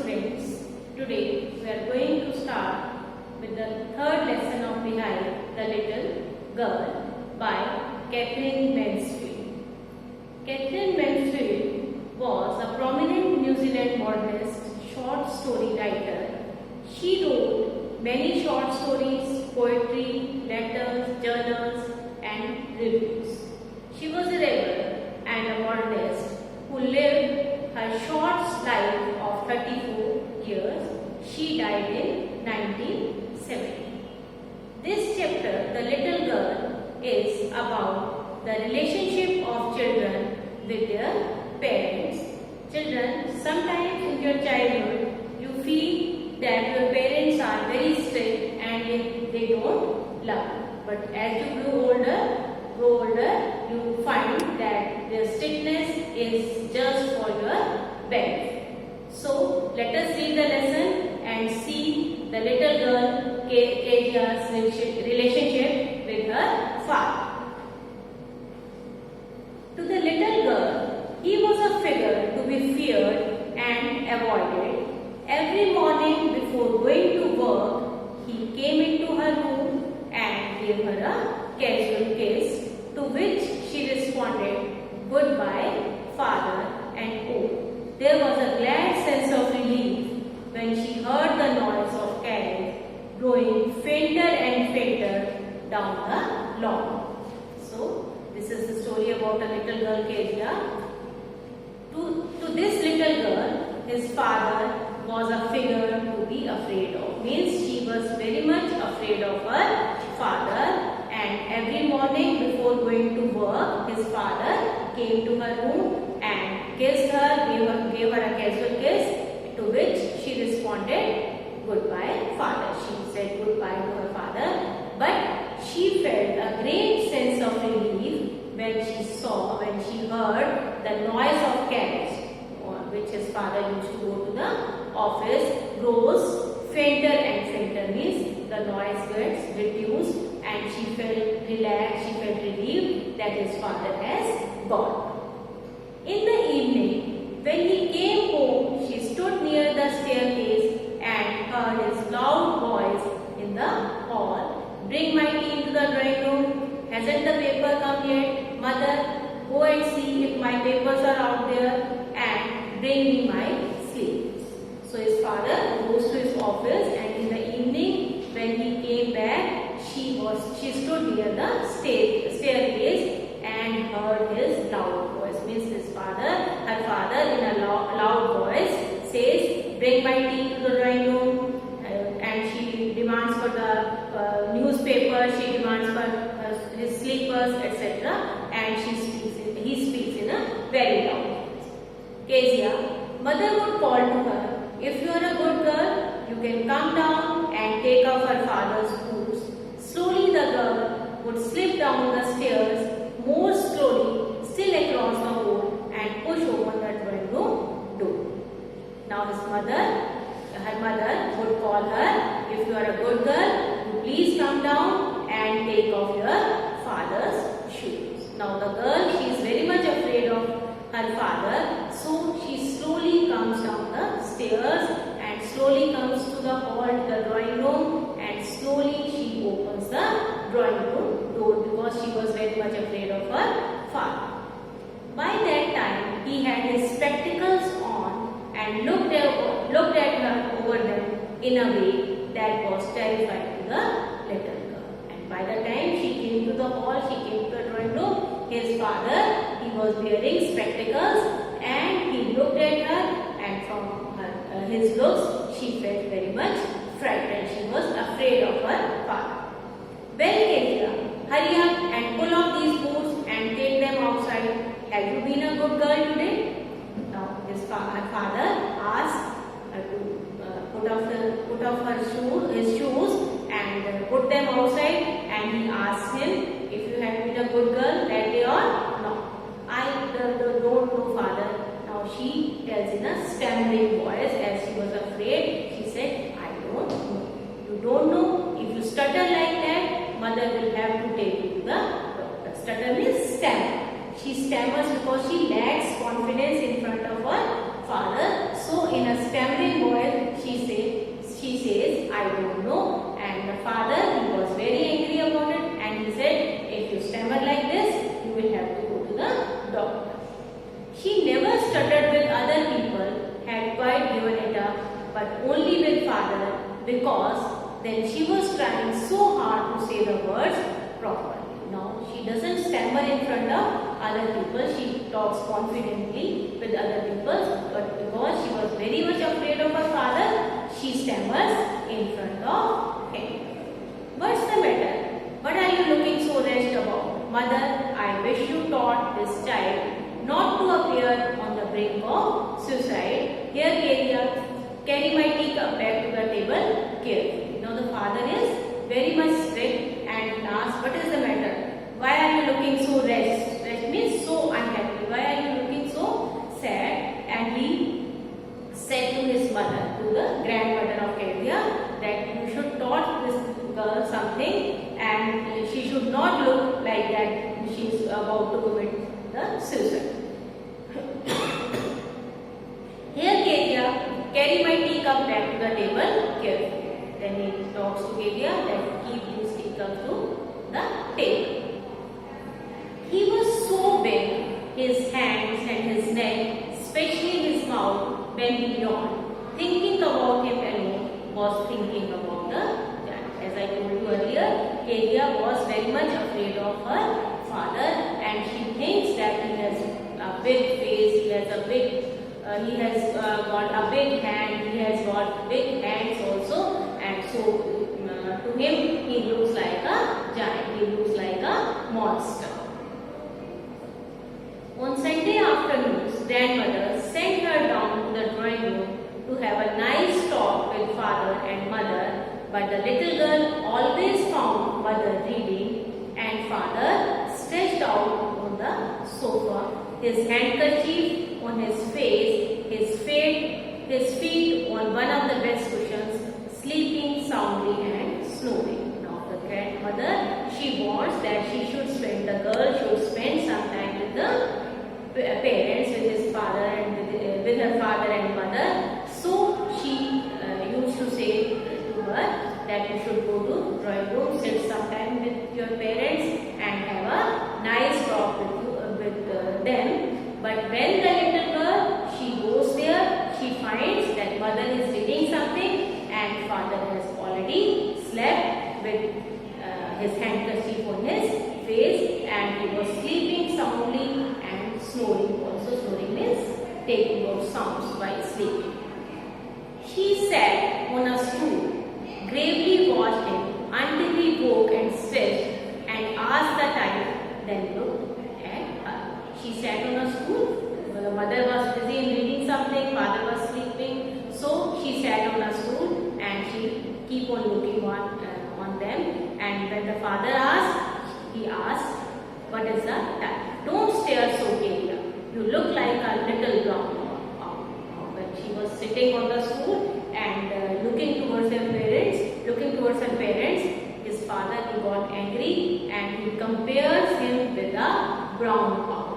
friends, today we are going to start with the third lesson of Behind the Little Girl by Catherine Mansfield. Catherine Mansfield was a prominent New Zealand modernist short story writer. She wrote many short stories, poetry, letters, journals and reviews. She was a rebel and a modernist who lived her short life of 34 years. She died in 1970. This chapter, The Little Girl, is about the relationship of children with their parents. Children, sometimes in your childhood, you feel that your parents are very strict and they don't love you. But as you grow older, you find that their strictness is just for your benefit. So, let us read the lesson and see the little girl Kezia's relationship with her father. To the little girl, he was a figure to be feared and avoided. Every morning before going to work, he came into her room and gave her a casual kiss, to which she responded, "Goodbye, father," and oh, there was a glad sense of relief when she heard the noise of carriage growing fainter and fainter down the lawn. So, this is the story about a little girl, Kezia. To this little girl, his father was a figure to be afraid of. Means she was very much afraid of her father, and every morning before going to work, his father came to her room and kissed her, gave her a casual kiss, to which she responded, "Goodbye, father." She said goodbye to her father, but she felt a great sense of relief when she heard the noise of carriage, which his father used to go to the office, grows fainter and fainter. Means the noise gets reduced and she felt relaxed, she felt relieved that his father has gone. In the evening, when he came home, she stood near the staircase and heard his loud voice in the hall. "Bring my tea into the drawing room. Hasn't the paper come yet? Mother, go and see if my papers are out there and bring me my sleeves." So his father goes to his office, and in the evening when he came back, she stood near the staircase and heard his loud voice. Means her father in a loud voice says, "Bring my tea to the drawing room," and she demands for the newspaper, she demands for his slippers, etc. And he speaks in a very loud voice. Kezia, mother would call to her, "If you are a good girl, you can come down and take off her father's boots." Slowly the girl would slip down the stairs, more slowly, still across the hall, and push open the drawing room door. Now her mother would call her, "If you are a good girl, you please come down and take off your father's shoes." Now the girl, she is very much afraid of her father, so she slowly comes down the stairs and slowly comes to the hall, the drawing room, and slowly she opens the drawing room door because she was very much afraid of her father. By that time, he had his spectacles on and looked at her over them in a way that was terrifying to the little girl. And by the time she came to the hall, she came to the drawing room, his father, he was wearing spectacles, and he looked at her, and from his looks, she felt very much frightened. She was afraid of her father. "Well, Kezia, hurry up and pull off these boots and take them outside. Have you been a good girl today?" Now, her father asked her to put off his shoes and put them outside, and he asked him, "If you have been a good girl that day or not?" "I don't know, father." Now she tells in a stammering voice, as she was afraid, she said, "I don't know." "You don't know? If you stutter like that, mother will have to take you to the doctor." Stutter means stammer. She stammers because she lacks confidence in front of her father. So in a stammering voice, father because then she was trying so hard to say the words properly. Now she doesn't stammer in front of other people. She talks confidently with other people, but because she was very much afraid of her father, she stammers in front of him. What's the matter? What are you looking so wretched about? Mother, I wish you taught this child not to appear on the brink of suicide. Here, carry my teacup back to the table carefully. Now the father is very much strict and asks, what is the matter? Why are you looking so wretched? Wretched means so unhappy. Why are you looking so sad? And he said to his mother, to the grandmother of Kedia, that you should taught this girl something and she should not look like that she is about to commit the suicide. Here, Kedia, carry my teacup back to the table carefully. Then he talks to Kedia that keep these teacups to the table. He was so big, his hands and his neck, especially his mouth, when he yawned. Thinking about him alone was thinking about the giant. As I told you earlier, Kedia was very much afraid of her father, and she thinks that he has a big face, he has got a big hand, he has got big hands also, and so to him he looks like a giant, he looks like a monster. On Sunday afternoons, grandmother sent her down to the drawing room to have a nice talk with father and mother, but the little girl always found mother reading and father stretched out on the sofa, his handkerchief on his face, his feet on one of the bed cushions, sleeping soundly and snoring. Now the grandmother, she wants that the girl should spend some time with the parents, with his father and with her father and mother. So she used to say to her that you should go to drawing room, sit some time with your parents and have a nice talk with them. But when the little girl, she goes there, she finds that mother is reading something and father has already slept with his handkerchief on his face, and he was sleeping soundly and snoring. Also snoring means taking out sounds while sleeping. She sat on a stool, gravely watched him until he woke and stretched and asked the time, then looked at her. She sat on a stool. The mother was busy in reading something, father was sleeping. So she sat on a stool and she keep on looking on them. And when the father asked, he asked, what is the time? Don't stare so, Kedia. You look like a little brown cow. When she was sitting on the stool and looking towards her parents, his father, he got angry and he compares him with a brown cow.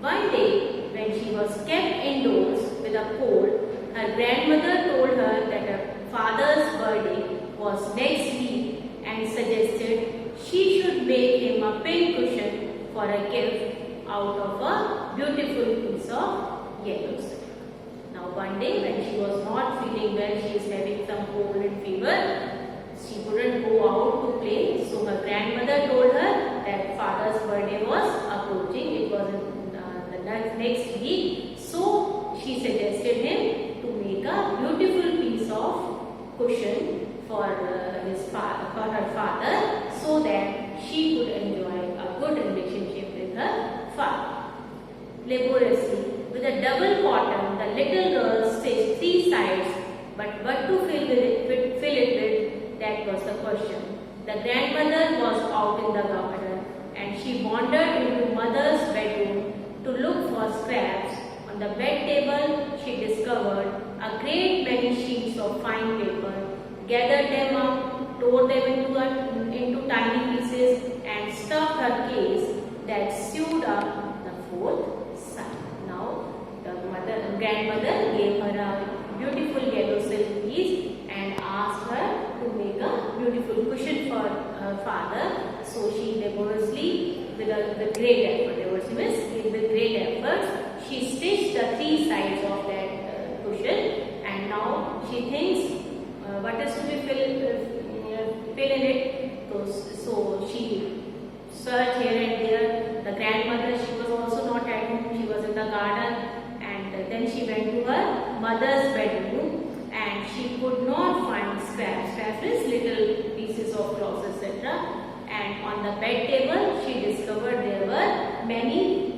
One day, when she was kept indoors with a cold, her grandmother told her that her father's birthday was next week and suggested she should make him a pin cushion for a gift out of a beautiful piece of yellow silk. Now one day when she was not feeling well, she is having some cold and fever, she couldn't go out to play. So her grandmother told her that father's birthday was approaching. It was in the next week. So she suggested him to make a beautiful piece of cushion for her father, so that she could enjoy a good relationship with her father. Laboriously, with a double bottom, the little girl stitched 3 sides, but what to fill it with, that was the question. The grandmother was out in the garden, and she wandered into mother's bedroom to look for scraps. On the bed table, she discovered a great many sheets of fine paper, gathered them up, tore them into tiny pieces, and stuffed her case that sewed up the 4th side. Now, the grandmother gave her a beautiful yellow silk piece and asked her to make a beautiful cushion for her father. So she laboriously, with great effort, she stitched the 3 sides of that cushion, and now she thinks she could not find scraps. Scraps means little pieces of cloth, etc. And on the bed table, she discovered there were many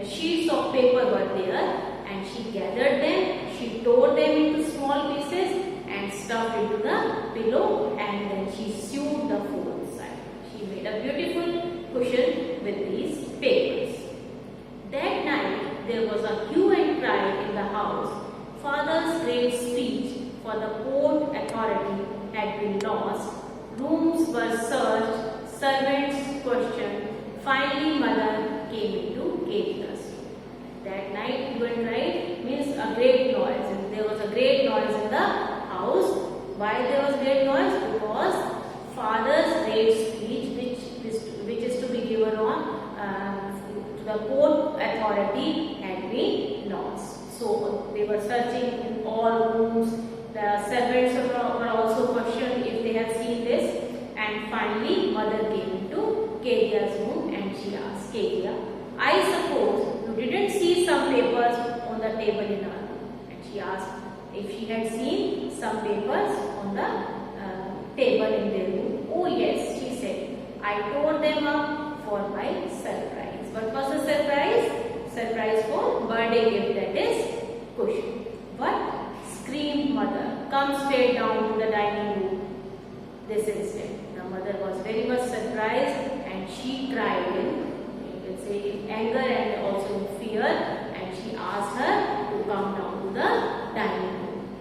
sheets of paper were there, and she gathered them, she tore them into small pieces and stuffed into the pillow, and then she sewed the fourth side. She made a beautiful cushion with these papers. That night there was a hue and cry in the house. Father's great speech for the Port Authority had been lost. Rooms were searched, servants questioned. Finally, mother came into Katia's room. That night, hue and cry means a great noise. And there was a great noise in the house. Why there was great noise? Because father's great speech, which is to be given on to the Port Authority, had been lost. So they were searching in all rooms. The servants were also questioned if they have seen this. And finally, mother came into Katia's room and she asked Katia, I suppose you didn't see some papers on the table in her room. And she asked if she had seen some papers on the table in their room. Oh yes, she said, I tore them up for my surprise. What was the surprise? Surprise for birthday gift, that is cushion. What? Screamed mother. Come straight down to the dining room this instant. The mother was very much surprised and she cried in anger and also in fear, and she asked her to come down to the dining room.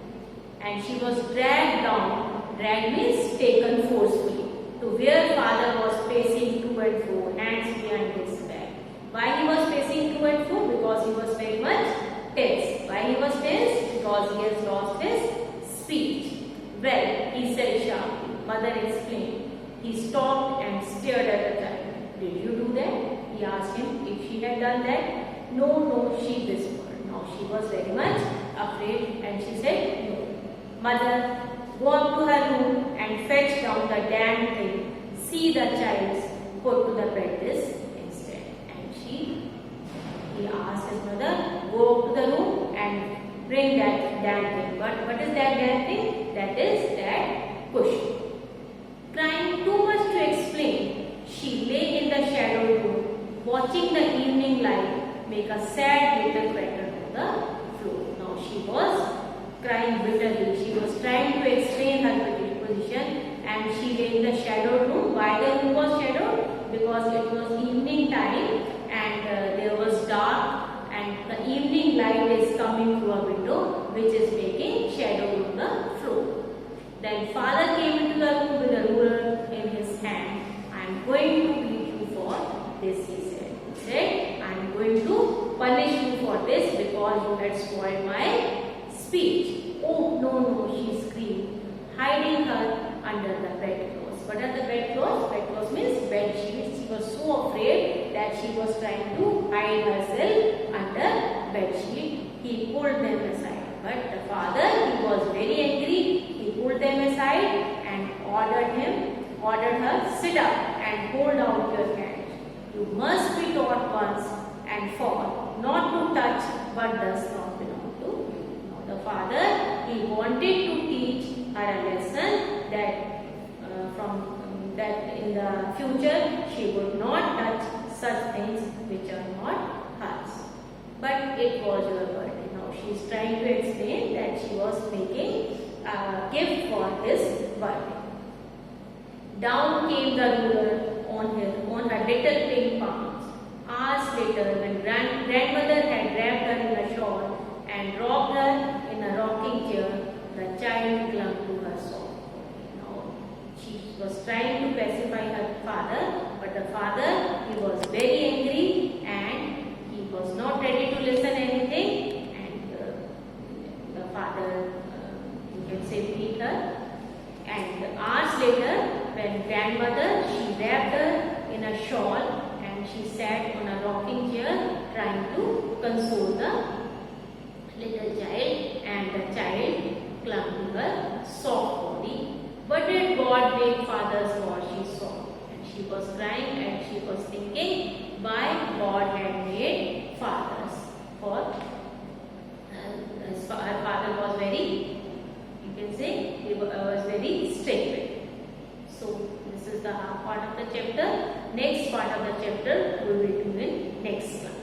And she was dragged down. Dragged means taken forcefully to where father was pacing to and fro, hands behind his back. Why he was pacing to and fro? Because he was very much tense. Why he was tense? Because he has lost his speech. Well, he said sharply. Mother explained. He stopped and stared at the child. Did you do that? He asked him if she had done that. No, she whispered. Now she was very much afraid and she said no. Mother, go up to her room and fetch down the damn thing. See the child's put to the bed this instead. And he asked his mother, go up to the room and bring that damn thing. What is that damn thing? That is that cushion. Crying too much to explain, she lay in the shadowed room, watching the evening light make a sad little crater on the floor. Now she was crying bitterly. She was trying to explain her position, and she lay in the shadowed room. Why the room was shadowed? Because it was evening time and there was dark, and the evening light is coming through a window which is making shadow on the floor. Then father came into the room with a ruler in his hand. I am going to beat you for this, he said. He said, I am going to punish you for this because you had spoiled my speech. Oh no, she screamed, hiding her under the bedclothes. What are the bedclothes? Bedclothes means bed sheets. She was so afraid that she was trying to hide herself under bed sheet. He pulled them aside. But the father, he was very angry. He pulled them aside and ordered her, sit up and hold out your hand. You must be taught once and for not to touch what does not belong to you. Now the father, he wanted to teach her a lesson that that in the future she would not touch such things which are not hers. But it was your birthday. Now she is trying to explain that she was making a gift for his birthday. Down came the ruler on her little pink palms. Hours later, when grandmother had wrapped her in a shawl and rocked her in a rocking chair, the child clung to her soft body. Now she was trying to pacify her father, but the father, he was very angry and he was not ready to listen anything, and the father, you can say, beat her. And hours later, when grandmother, she wrapped her in a shawl and she sat on a rocking chair trying to console the little child, and the child clung to her soft body. What did God make father's body soft? And she was crying and she was thinking why God had made fathers. For her father was very, you can say, part of the chapter. Next part of the chapter we will do in next class.